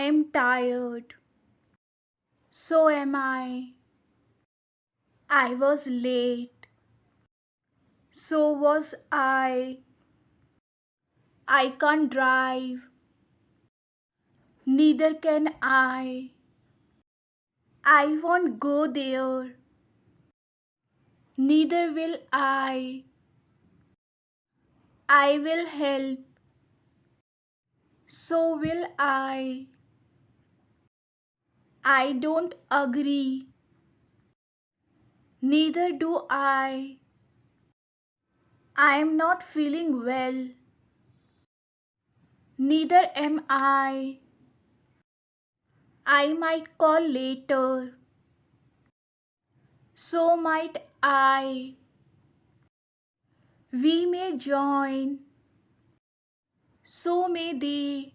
I am tired. So am I. I was late. So was I. I can't drive. Neither can I. I won't go there. Neither will I. I will help. So will I. I don't agree. Neither do I. I am not feeling well. Neither am I. I might call later. So might I. We may join. So may they.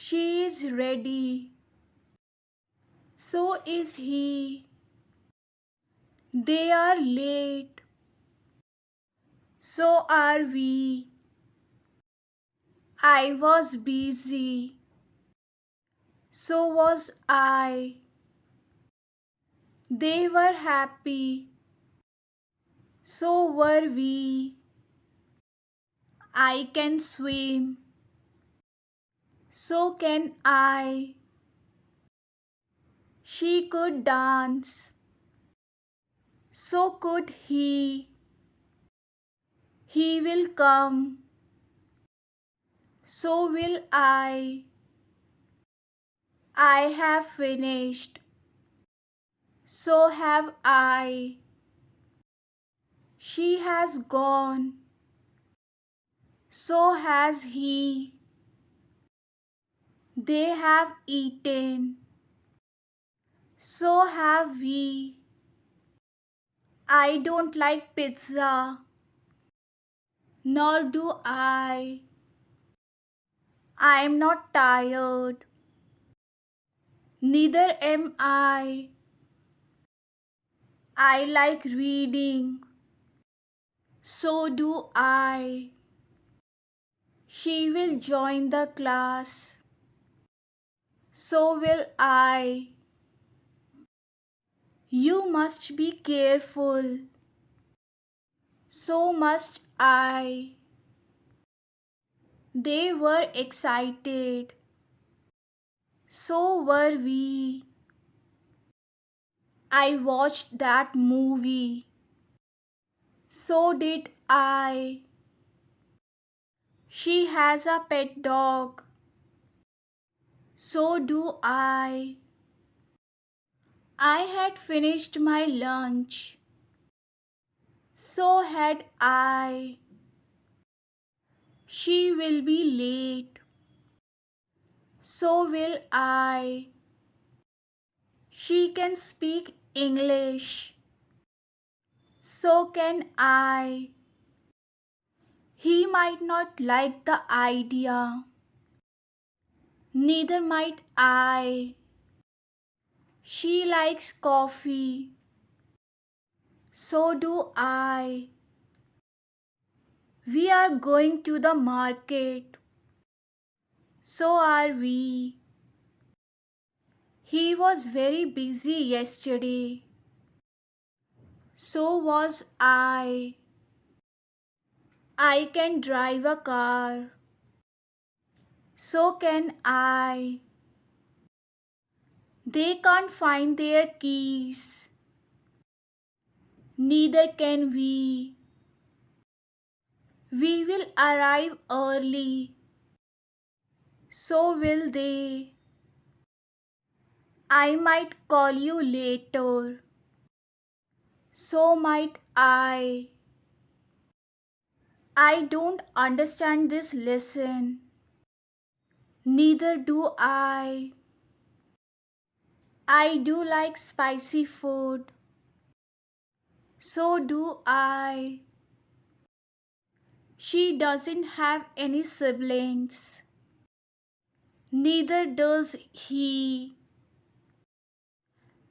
She is ready. So is he. They are late. So are we. I was busy. So was I. They were happy. So were we. I can swim. So can I. She could dance. So could he. He will come. So will I. I have finished. So have I. She has gone. So has he. They have eaten. So have we. I don't like pizza. Nor do I. I am not tired. Neither am I. I like reading. So do I. She will join the class. So will I. You must be careful. So must I. They were excited. So were we. I watched that movie. So did I. She has a pet dog. So do I. I had finished my lunch. So had I. She will be late. So will I. She can speak English. So can I. He might not like the idea. Neither might I. She likes coffee. So do I. We are going to the market. So are we. He was very busy yesterday. So was I. I can drive a car. So can I. They can't find their keys. Neither can we. We will arrive early. So will they. I might call you later. So might I. I don't understand this lesson. Neither do I. I do like spicy food. So do I. She doesn't have any siblings. Neither does he.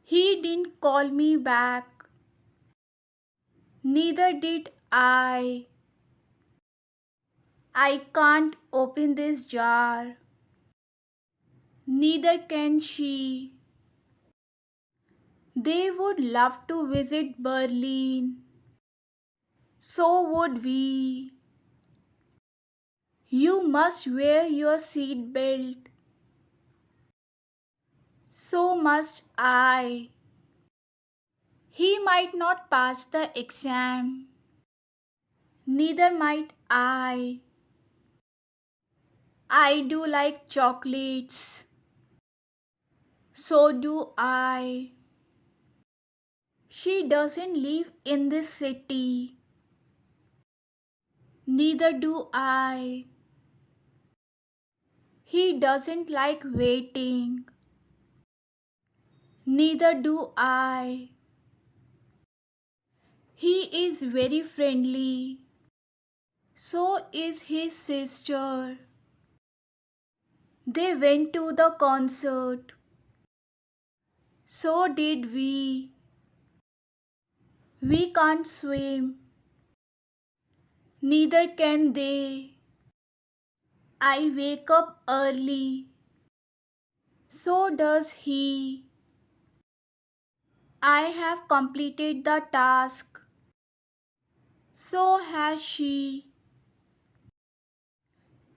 He didn't call me back. Neither did I. I can't open this jar. Neither can she. They would love to visit Berlin. So would we. You must wear your seat belt. So must I. He might not pass the exam. Neither might I. I do like chocolates. So do I. She doesn't live in this city. Neither do I. He doesn't like waiting. Neither do I. He is very friendly. So is his sister. They went to the concert. So did we. We can't swim. Neither can they. I wake up early. So does he. I have completed the task. So has she.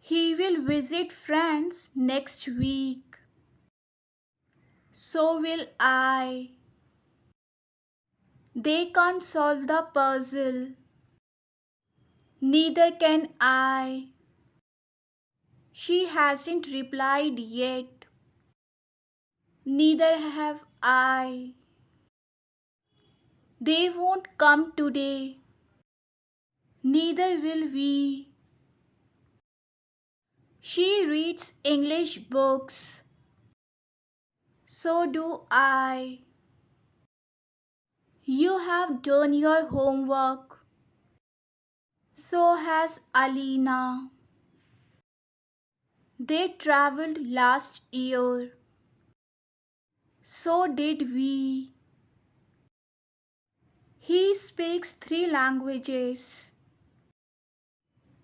He will visit France next week. So will I. They can't solve the puzzle. Neither can I. She hasn't replied yet. Neither have I. They won't come today. Neither will we. She reads English books. So do I. You have done your homework. So has Alina. They traveled last year. So did we. He speaks 3 languages.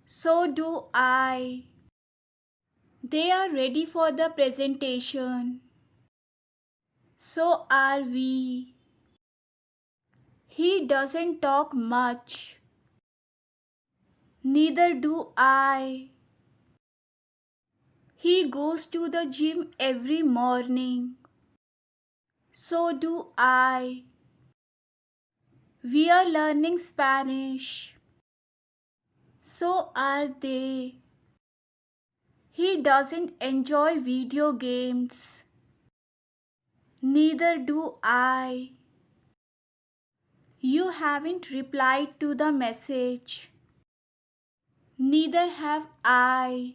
So do I. They are ready for the presentation. So are we. He doesn't talk much. Neither do I. He goes to the gym every morning. So do I. We are learning Spanish. So are they. He doesn't enjoy video games. Neither do I. You haven't replied to the message. Neither have I.